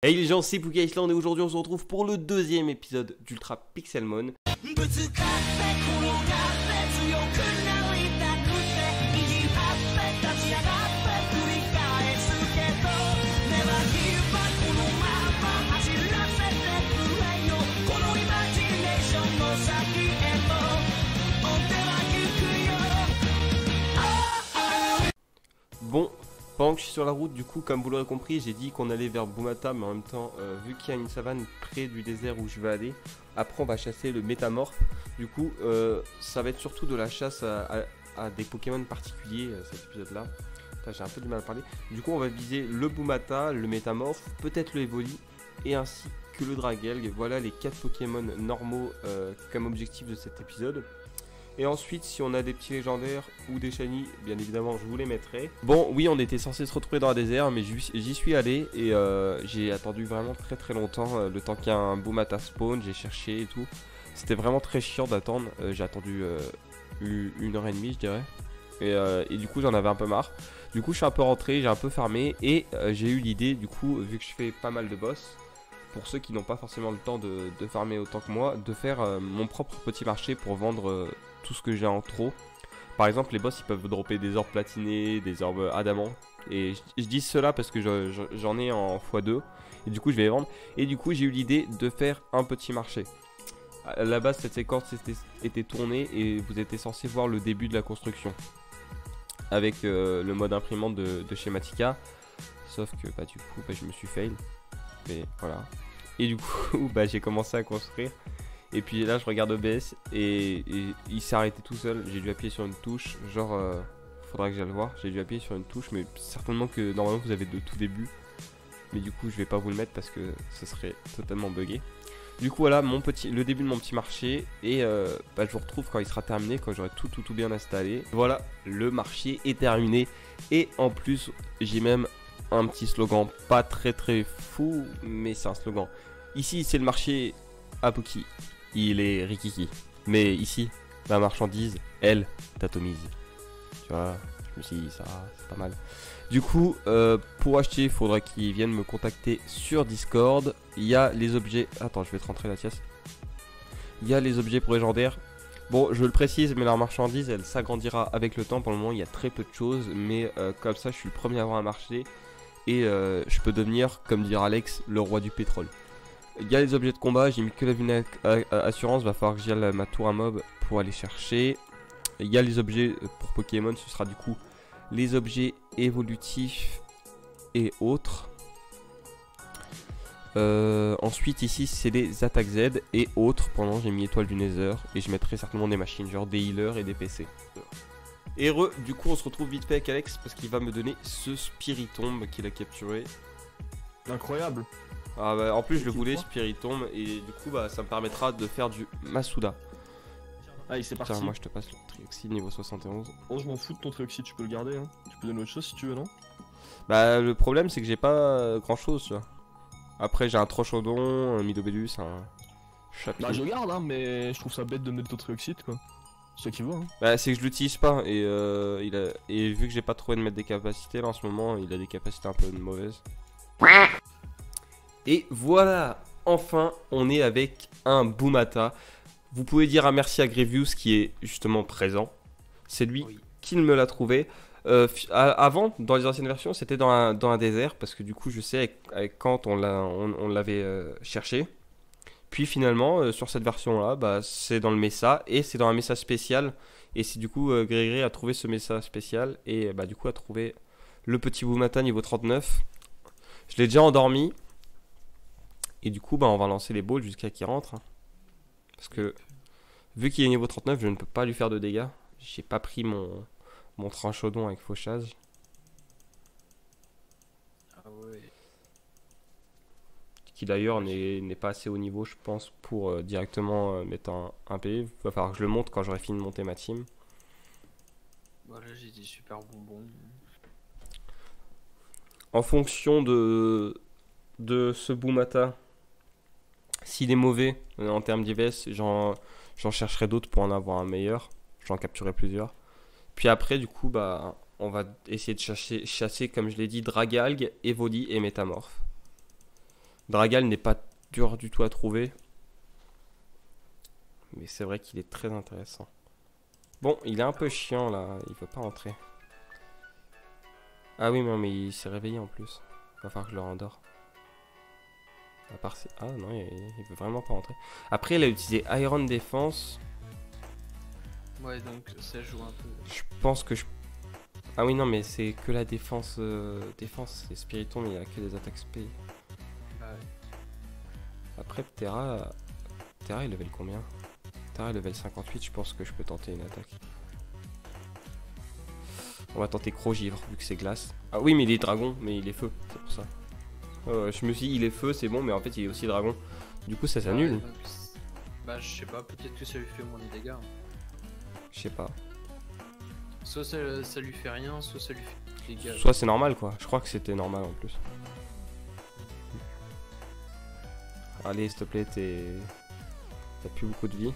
Hey les gens, c'est Puka Island et aujourd'hui on se retrouve pour le deuxième épisode d'Ultra Pixelmon. Bon, pendant que je suis sur la route, du coup, comme vous l'aurez compris, j'ai dit qu'on allait vers Bumata, mais en même temps, vu qu'il y a une savane près du désert où je vais aller, après on va chasser le métamorphe. Du coup, ça va être surtout de la chasse à des Pokémon particuliers, cet épisode-là. J'ai un peu du mal à parler. Du coup, on va viser le Bumata, le métamorphe, peut-être le Evoli, et ainsi que le Dragalg. Voilà les 4 Pokémon normaux comme objectif de cet épisode. Et ensuite, si on a des petits légendaires ou des shiny, bien évidemment, je vous les mettrai. Bon, oui, on était censé se retrouver dans un désert, mais j'y suis allé et j'ai attendu vraiment très longtemps. Le temps qu'il y a un Bumata spawn, j'ai cherché et tout. C'était vraiment très chiant d'attendre. J'ai attendu 1h30, je dirais. Et du coup, j'en avais un peu marre. Du coup, je suis un peu rentré, j'ai un peu farmé et j'ai eu l'idée, du coup, vu que je fais pas mal de boss, pour ceux qui n'ont pas forcément le temps de farmer autant que moi, de faire mon propre petit marché pour vendre tout ce que j'ai en trop. Par exemple, les boss ils peuvent dropper des orbes platinés, des orbes adamant. Et je dis cela parce que j'en ai en x2. Et du coup, je vais les vendre. Et du coup, j'ai eu l'idée de faire un petit marché. À la base, cette séquence était tournée et vous étiez censé voir le début de la construction. Avec le mode imprimante de Schematica. Sauf que bah, du coup, je me suis fail. Mais voilà. Et du coup, j'ai commencé à construire. Et puis là, je regarde OBS et il s'est arrêté tout seul. J'ai dû appuyer sur une touche. Genre, faudra que j'aille le voir. J'ai dû appuyer sur une touche, mais certainement que normalement vous avez de tout début. Mais du coup, je vais pas vous le mettre parce que ce serait totalement buggé. Du coup, voilà le début de mon petit marché. Et je vous retrouve quand il sera terminé, quand j'aurai tout bien installé. Voilà, le marché est terminé. Et en plus, j'ai même un petit slogan, pas très fou, mais c'est un slogan. Ici, c'est le marché à Poki. Il est rikiki. Mais ici, la marchandise, elle, t'atomise. Tu vois, je me suis dit, ça, c'est pas mal. Du coup, pour acheter, il faudra qu'ils viennent me contacter sur Discord. Il y a les objets... Attends, je vais te rentrer la pièce. Il y a les objets pour légendaires. Bon, je le précise, mais la marchandise, elle s'agrandira avec le temps. Pour le moment, il y a très peu de choses. Mais comme ça, je suis le premier à avoir un marché. Et je peux devenir, comme dire Alex, le roi du pétrole. Il y a les objets de combat, j'ai mis que la vigne assurance, va falloir que j'y aille ma tour à mob pour aller chercher. Il y a les objets pour Pokémon, ce sera du coup les objets évolutifs et autres. Ensuite ici c'est les attaques Z et autres. Pendant j'ai mis étoile du Nether et je mettrai certainement des machines, genre des healers et des PC. Et du coup on se retrouve vite fait avec Alex parce qu'il va me donner ce Spiritomb qu'il a capturé. Incroyable. Ah bah, en plus je le voulais Spiritomb et du coup ça me permettra de faire du Masuda. Allez, c'est parti. Tiens, moi je te passe le Trioxide niveau 71. Oh, je m'en fous de ton Trioxide, tu peux le garder, hein. Tu peux donner autre chose si tu veux, non? Bah le problème c'est que j'ai pas grand chose, tu vois. Après j'ai un Trochodon, un Midobellus, un Chapitre. Bah je le garde, hein, mais je trouve ça bête de mettre ton Trioxide, quoi. C'est ça qui vaut, hein. Bah c'est que je l'utilise pas et, et vu que j'ai pas trouvé de mettre des capacités là en ce moment, il a des capacités un peu mauvaises. Et voilà, enfin on est avec un Bumata. Vous pouvez dire un merci à Grievous qui est justement présent. C'est lui qui me l'a trouvé. Avant, dans les anciennes versions, c'était dans un désert. Parce que du coup, je sais, avec Kant, on l'avait cherché. Puis finalement, sur cette version-là, c'est dans le Mesa. Et c'est dans un Mesa spécial. Et c'est du coup, Grégory a trouvé ce Mesa spécial. Et du coup, a trouvé le petit Bumata niveau 39. Je l'ai déjà endormi. Et du coup, on va lancer les balls jusqu'à qu'il rentre. Parce que, vu qu'il est niveau 39, je ne peux pas lui faire de dégâts. J'ai pas pris mon tranchodon avec fauchage. Ah ouais. Qui d'ailleurs n'est pas assez haut niveau, je pense, pour directement mettre un PV. Il va falloir que je le monte quand j'aurai fini de monter ma team. Voilà, j'ai des super bonbons. En fonction de ce Bumata, s'il est mauvais en termes d'IVS, j'en chercherai d'autres pour en avoir un meilleur. J'en capturerai plusieurs. Puis après, du coup, on va essayer de chasser, comme je l'ai dit, Dragalg, Evoli et Métamorphe. Dragal n'est pas dur du tout à trouver. Mais c'est vrai qu'il est très intéressant. Bon, il est un peu chiant là, il veut pas rentrer. Ah oui, non, mais il s'est réveillé en plus. Va falloir que je le rendors. À part c'est... Ah non, il veut vraiment pas rentrer. Après, il a utilisé Iron Defense. Ouais, donc ça joue un peu. Je pense que je... Ah oui, non, mais c'est que la défense. Défense, c'est Spiriton, mais il y a que des attaques spé. Bah ouais. Après, Terra. Terra, il level combien? Terra, level 58, je pense que je peux tenter une attaque. On va tenter Crogivre, vu que c'est glace. Ah oui, mais il est dragon, mais il est feu, c'est pour ça. Je me suis dit, il est feu, c'est bon, mais en fait, il est aussi dragon. Du coup, ça s'annule. Ouais, donc, bah, je sais pas, peut-être que ça lui fait moins de dégâts. Je sais pas. Soit ça lui fait rien, soit ça lui fait des dégâts. Soit c'est normal, quoi. Je crois que c'était normal en plus. Allez, s'il te plaît, t'as plus beaucoup de vie.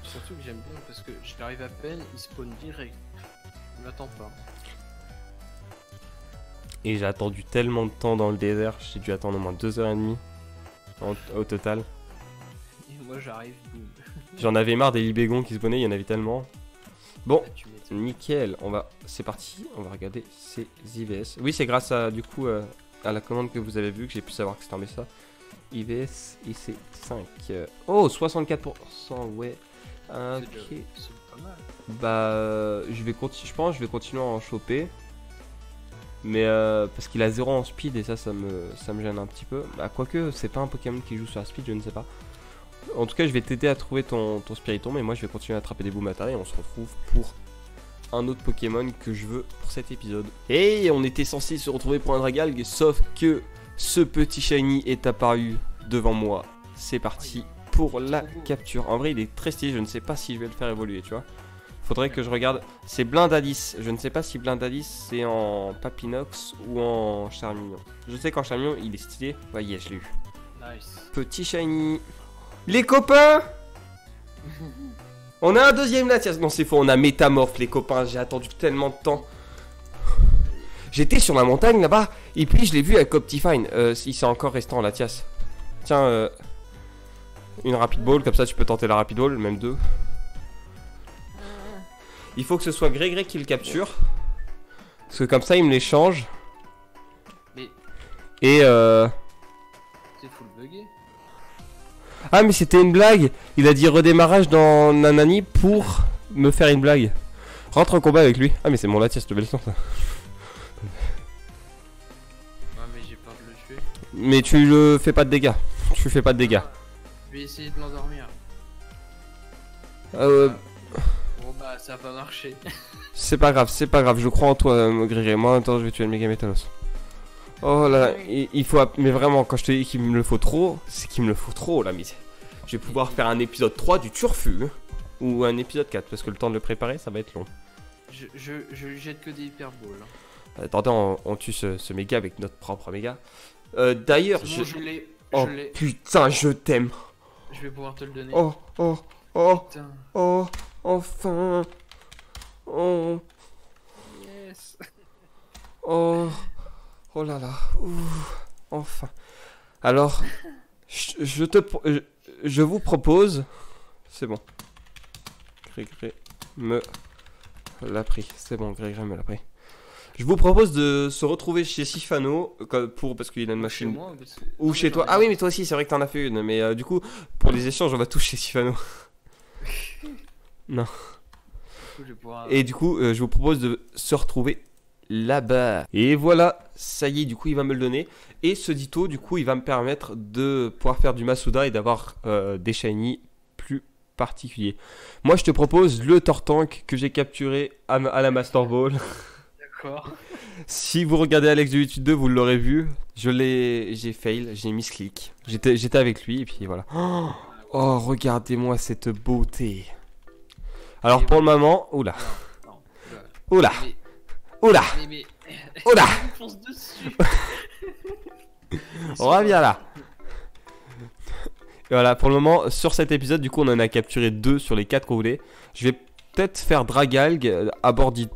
Surtout que j'aime bien parce que j'arrive à peine, il spawn direct. Il m'attend pas. Et j'ai attendu tellement de temps dans le désert, j'ai dû attendre au moins 2h30 au total. Et moi j'arrive, boum. J'en avais marre des libégons qui spawnaient, il y en avait tellement. Bon, Ah, tu m'étonnes. nickel, c'est parti, on va regarder ces IVS. Oui, c'est grâce à du coup à la commande que vous avez vue que j'ai pu savoir que c'était un ça. IVS IC5. Oh, 64%, ouais. Ok. C'est pas mal. Bah, je pense que je vais continuer à en choper. Mais parce qu'il a 0 en speed et ça me gêne un petit peu. Bah, quoique, c'est pas un Pokémon qui joue sur la speed, je ne sais pas. En tout cas, je vais t'aider à trouver ton Spiritomb, mais moi je vais continuer à attraper des Boomata et on se retrouve pour un autre Pokémon que je veux pour cet épisode. Et on était censé se retrouver pour un Dragalg, sauf que ce petit shiny est apparu devant moi. C'est parti pour la capture. En vrai, il est très stylé, je ne sais pas si je vais le faire évoluer, tu vois. Faudrait que je regarde. C'est Blindadis. Je ne sais pas si Blindadis c'est en Papinox ou en Charmignon. Je sais qu'en Charmignon il est stylé. Ouais, je l'ai eu. Nice. Petit shiny. Les copains, on a un deuxième Latias. Non, c'est faux, on a Métamorphe, les copains. J'ai attendu tellement de temps. J'étais sur la montagne là-bas et puis je l'ai vu avec Optifine. Il s'est encore resté en Latias. Tiens, une Rapid Ball, comme ça tu peux tenter la Rapid Ball, même deux. Il faut que ce soit Grégray qui le capture. Parce que comme ça il me l'échange. Mais Et c'est full bugué. Ah mais c'était une blague. Il a dit redémarrage dans Nanani pour me faire une blague. Rentre en combat avec lui. Ah mais c'est mon Latias de belle ça. Ouais, mais j'ai peur de le tuer. Mais tu le fais pas de dégâts. Tu fais pas de dégâts. Je vais essayer de l'endormir. Bon bah ça a pas marché. C'est pas grave, je crois en toi, Grégray. Moi en même temps je vais tuer le Mégametalos. Oh là là, il faut... Mais vraiment, quand je te dis qu'il me le faut trop, c'est qu'il me le faut trop là, mais je vais pouvoir faire un épisode 3 du Turfu. Ou un épisode 4, parce que le temps de le préparer, ça va être long. Je lui jette que des hyperballs. Attendez, on tue ce méga avec notre propre méga. D'ailleurs, Bon, je l'ai. Oh Je l'ai. putain, je t'aime. Je vais pouvoir te le donner. Oh, oh, oh, Putain. oh, enfin. Oh, Yes. oh, oh là là. Ouh, enfin. Alors, je vous propose... C'est bon. Grégray me l'a pris. C'est bon, Grégray me l'a pris. Je vous propose de se retrouver chez Sifano parce qu'il a une Chez machine. moi, parce que- Ou Non, chez mais toi. j'en ai Ah oui, marre. mais toi aussi, c'est vrai que t'en as fait une. Mais du coup, pour les échanges, on va tous chez Sifano. Du coup, je vais pouvoir- Et du coup, je vous propose de se retrouver là-bas. Et voilà, ça y est, du coup, il va me le donner. Et ce Ditto, du coup, il va me permettre de pouvoir faire du Masuda et d'avoir des shiny plus particuliers. Moi, je te propose le Tortank que j'ai capturé à la Master Ball. D'accord. Si vous regardez Alex de YouTube 2, vous l'aurez vu. J'ai fail, j'ai misclick. J'étais avec lui et puis voilà. Oh, regardez-moi cette beauté. Alors Et pour le moment, oula, Non. oula, Mais, oula, mais... oula, Il me fonce dessus. on revient là. Et voilà, pour le moment, sur cet épisode, du coup, on en a capturé 2 sur les 4 qu'on voulait. Je vais peut-être faire Dragalg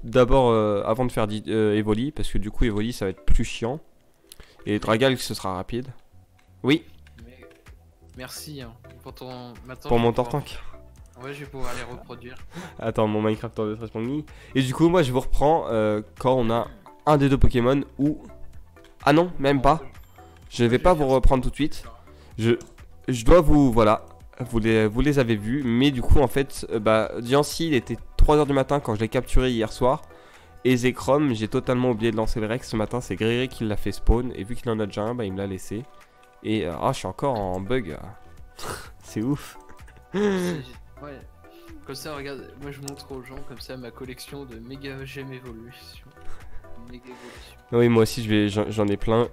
d'abord avant de faire Evoli, parce que du coup, Evoli, ça va être plus chiant. Et Dragalg, ce sera rapide. Oui, Mais merci hein, pour ton. Maintenant, pour je mon vais pouvoir- Tortank. Ouais, je vais pouvoir les reproduire. Attends, mon Minecraft de 13.5. Et du coup, moi, je vous reprends quand on a un des deux Pokémon ou... Ah non, même pas. Je vais pas vous reprendre tout de suite. Je dois vous... Voilà. Vous les avez vus. Mais du coup, en fait, Diancie, il était 3h du matin quand je l'ai capturé hier soir. Et Zekrom, j'ai totalement oublié de lancer le Rex ce matin. C'est Gréry qui l'a fait spawn. Et vu qu'il en a déjà un, bah, il me l'a laissé. Et je suis encore en bug. C'est ouf. Ouais. Comme ça, regarde, moi je montre aux gens comme ça ma collection de méga gemme évolution. Méga évolution. Oui, moi aussi, j'en ai plein.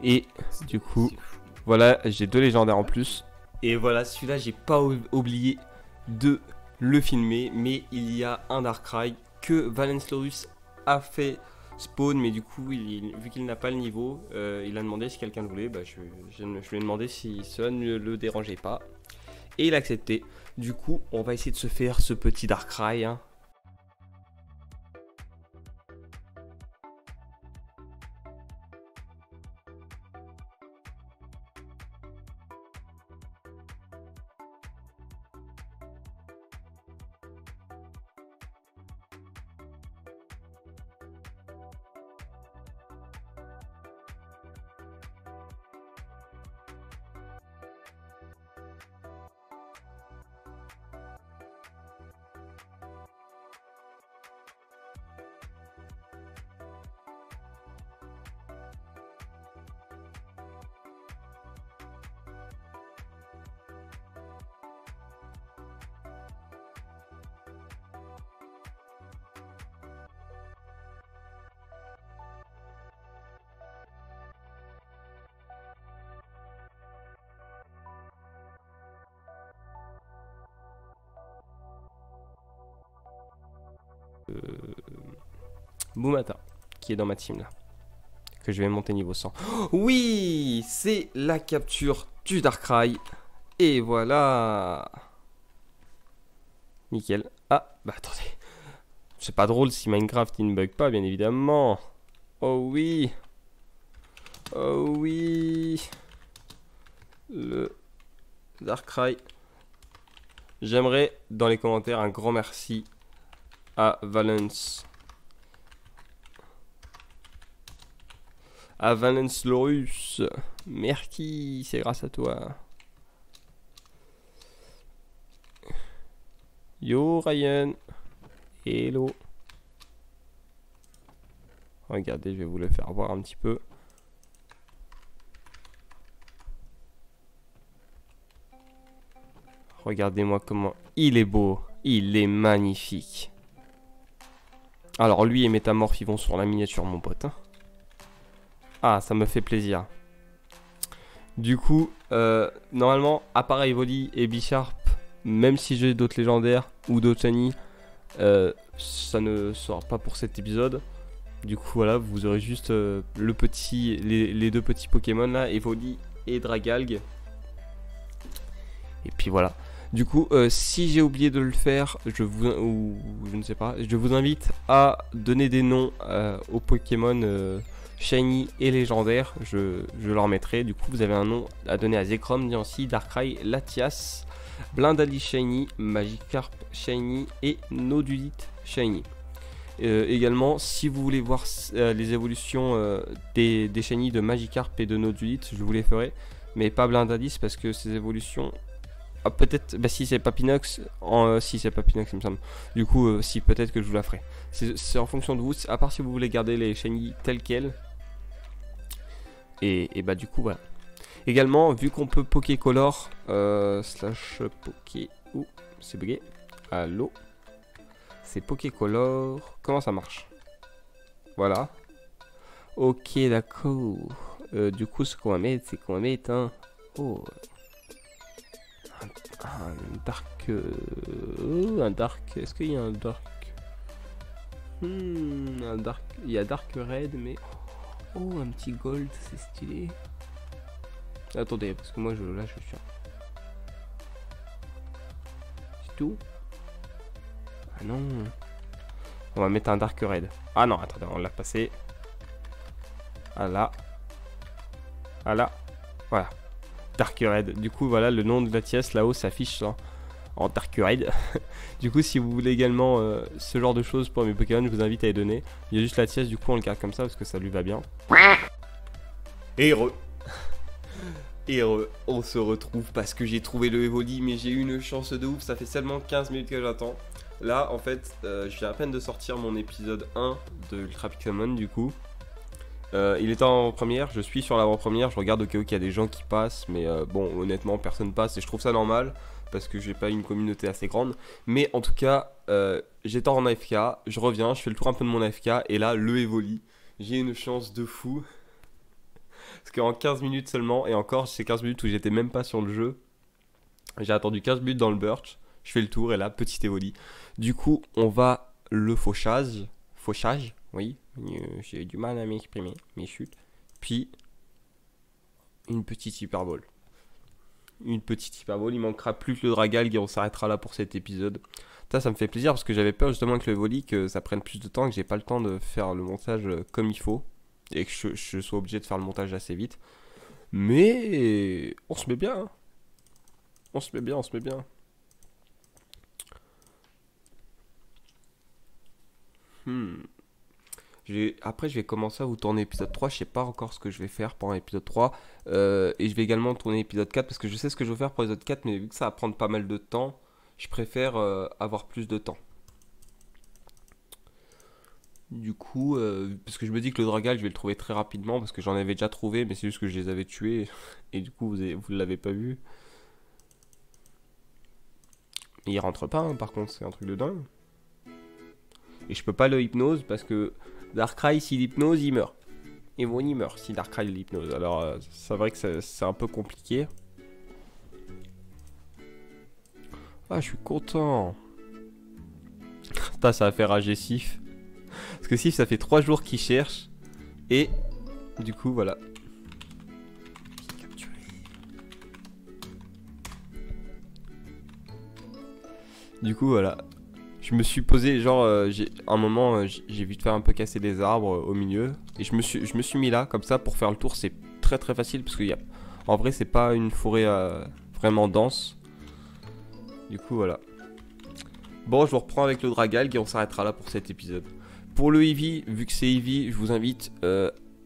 Et du coup, C'est fou. voilà, j'ai 2 légendaires en plus. Et voilà, celui-là, j'ai pas oublié de le filmer. Mais il y a un Darkrai que Valenslorus a fait spawn. Mais du coup, vu qu'il n'a pas le niveau, il a demandé si quelqu'un le voulait. Bah, je lui ai demandé si cela ne le dérangeait pas. Et il a accepté. Du coup, on va essayer de se faire ce petit Darkrai. Hein. Boumata, qui est dans ma team là. Que je vais monter niveau 100. Oh, oui, c'est la capture du Darkrai. Et voilà. Nickel. Ah, bah attendez. C'est pas drôle si Minecraft il ne bug pas, bien évidemment. Oh oui. Oh oui. Le Darkrai. J'aimerais dans les commentaires un grand merci à Valence. À Valenslorus. Merci, c'est grâce à toi. Yo Ryan. Hello. Regardez, je vais vous le faire voir un petit peu. Regardez-moi comment il est beau. Il est magnifique. Alors lui et Métamorphe, ils vont sur la miniature, mon pote. Hein. Ah, ça me fait plaisir. Du coup, normalement, appareil Voli et Bisharp, même si j'ai d'autres légendaires ou d'autres shiny, ça ne sera pas pour cet épisode. Du coup, voilà, vous aurez juste les deux petits Pokémon là, Evoli et Dragalg. Et puis voilà. Du coup, si j'ai oublié de le faire, je ne sais pas, je vous invite à donner des noms aux Pokémon Shiny et légendaire, je leur mettrai. Du coup, vous avez un nom à donner à Zekrom, Diancie, Darkrai, Latias, Blindali Shiny, Magikarp Shiny et Nodulite Shiny. Également, si vous voulez voir les évolutions des Shiny de Magikarp et de Nodulite, je vous les ferai, mais pas Blindalis parce que ces évolutions. Ah, peut-être, bah si c'est Papinox, si c'est Papinox il me semble. Du coup, si peut-être que je vous la ferai. C'est en fonction de vous, à part si vous voulez garder les Shiny tels quels. Et bah du coup voilà. Également vu qu'on peut Pokécolor slash Poké. Ouh, c'est bugué. Allô. C'est Pokécolor. Comment ça marche? Voilà. Ok d'accord. Du coup ce qu'on va mettre, c'est qu'on va mettre un. Oh. Un dark. Un dark. Est-ce qu'il y a un dark? Un dark. Il y a dark red mais. Oh, un petit gold, c'est stylé. Attendez, parce que moi, là, je suis sûr. C'est tout? Ah non. On va mettre un dark red. Ah non, attendez, on l'a passé. Ah là. Ah là. Voilà. Dark Red. Du coup, voilà, le nom de Latias là-haut s'affiche en Dark Red. Du coup, si vous voulez également ce genre de choses pour mes Pokémon, je vous invite à les donner. Il y a juste Latias, du coup, on le garde comme ça parce que ça lui va bien. Et on se retrouve parce que j'ai trouvé le Evoli, mais j'ai eu une chance de ouf. Ça fait seulement 15 minutes que j'attends. Là, en fait, je viens à peine de sortir mon épisode 1 de Ultra Pixelmon, du coup. Il est en première, je suis sur l'avant-première, je regarde au cas où il y a des gens qui passent, mais bon, honnêtement, personne passe et je trouve ça normal parce que j'ai pas une communauté assez grande. Mais en tout cas, j'étais en AFK, je reviens, je fais le tour un peu de mon AFK et là, le Evoli, j'ai une chance de fou. Parce qu'en 15 minutes seulement, et encore, c'est 15 minutes où j'étais même pas sur le jeu, j'ai attendu 15 minutes dans le Birch, je fais le tour et là, petit Evoli. Du coup, on va le fauchage, oui, j'ai du mal à m'exprimer, mais chut. Puis, une petite hyperbole. Il manquera plus que le Dragalg et on s'arrêtera là pour cet épisode. Ça me fait plaisir parce que j'avais peur justement avec le Evoli que ça prenne plus de temps, que j'ai pas le temps de faire le montage comme il faut. Et que je sois obligé de faire le montage assez vite. Mais on se met bien. Hein. On se met bien. Après, je vais commencer à vous tourner épisode 3. Je sais pas encore ce que je vais faire pendant l'épisode 3. Et je vais également tourner l'épisode 4 parce que je sais ce que je veux faire pour l'épisode 4. Mais vu que ça va prendre pas mal de temps, je préfère avoir plus de temps. Du coup, parce que je me dis que le Dragal, je vais le trouver très rapidement parce que j'en avais déjà trouvé, mais c'est juste que je les avais tués et du coup, vous ne l'avez pas vu. Mais il rentre pas, hein, par contre, c'est un truc de dingue. Et je peux pas le hypnose parce que Darkrai, s'il hypnose, il meurt. Et bon, il meurt si Darkrai l'hypnose. Alors, c'est vrai que c'est un peu compliqué. Ah, je suis content. Ça va faire rager Sif. Parce que Sif, ça fait 3 jours qu'il cherche. Et du coup, voilà. Du coup, voilà. Je me suis posé, genre, un moment, j'ai vu te faire un peu casser des arbres au milieu. Et je me suis mis là, comme ça, pour faire le tour. C'est très très facile. Parce que en vrai, c'est pas une forêt vraiment dense. Du coup, voilà. Bon, je vous reprends avec le Dragalg et on s'arrêtera là pour cet épisode. Pour le Eevee, vu que c'est Eevee, je vous invite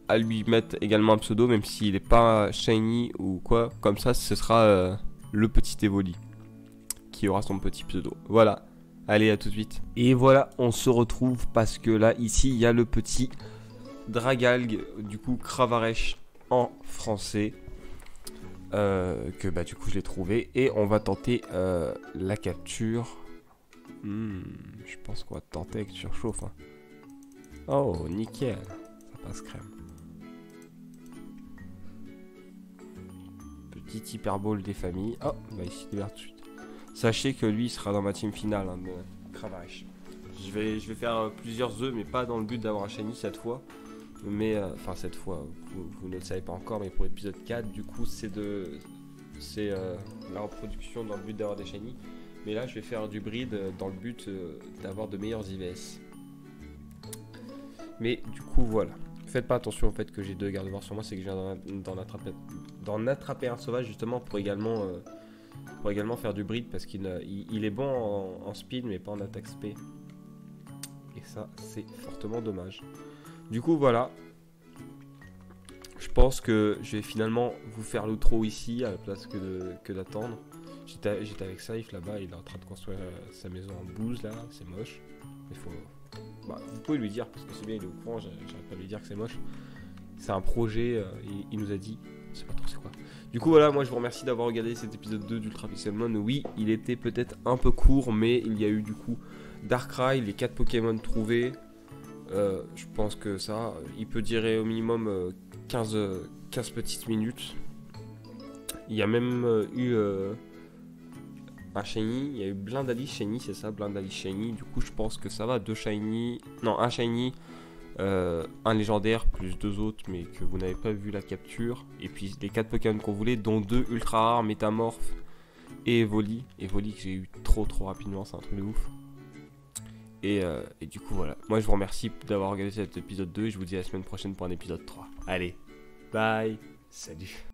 à lui mettre également un pseudo, même s'il n'est pas shiny ou quoi. Comme ça, ce sera le petit Evoli qui aura son petit pseudo. Voilà, allez, à tout de suite. Et voilà, on se retrouve parce que là, ici, il y a le petit Dragalg, du coup, Cravaresh en français. Que bah, du coup, je l'ai trouvé. Et on va tenter la capture. Je pense qu'on va tenter avec surchauffe. Hein. Oh, nickel. Ça passe crème. Petit hyperbole des familles. Oh, bah ici, libère tout de suite. Sachez que lui, il sera dans ma team finale, hein, de Cravaresh. Je vais faire plusieurs œufs, mais pas dans le but d'avoir un shiny cette fois. Mais, enfin, cette fois, vous ne le savez pas encore, mais pour l'épisode 4, du coup, c'est la reproduction dans le but d'avoir des shiny. Mais là, je vais faire du breed dans le but d'avoir de meilleurs IVS. Mais du coup, voilà. Faites pas attention au fait que j'ai 2 gardes-voir sur moi, c'est que je viens d'en attraper un sauvage justement pour également faire du breed parce qu'il est bon en speed mais pas en attaque spé. Et ça, c'est fortement dommage. Du coup, voilà. Je pense que je vais finalement vous faire l'outro ici à la place que d'attendre. J'étais avec Saif là-bas, il est en train de construire sa maison en bouse là, c'est moche. Il faut... Bah, vous pouvez lui dire, parce que c'est bien, il est au courant, j'arrête pas de lui dire que c'est moche. C'est un projet, il nous a dit, je sais pas trop c'est quoi. Du coup voilà, moi je vous remercie d'avoir regardé cet épisode 2 d'Ultra Pixelmon. Oui, il était peut-être un peu court, mais il y a eu du coup Darkrai, les 4 Pokémon trouvés. Je pense que ça, il peut durer au minimum 15 petites minutes. Il y a même eu... un shiny, il y a eu Blindali shiny, c'est ça, Blindali shiny. Du coup, je pense que ça va, 2 shiny, non, un shiny, un légendaire, plus 2 autres, mais que vous n'avez pas vu la capture. Et puis les 4 Pokémon qu'on voulait, dont 2 ultra rares, Métamorphe et Evoli. Evoli que j'ai eu trop rapidement, c'est un truc de ouf. Et du coup, voilà. Moi, je vous remercie d'avoir regardé cet épisode 2 et je vous dis à la semaine prochaine pour un épisode 3. Allez, bye, salut.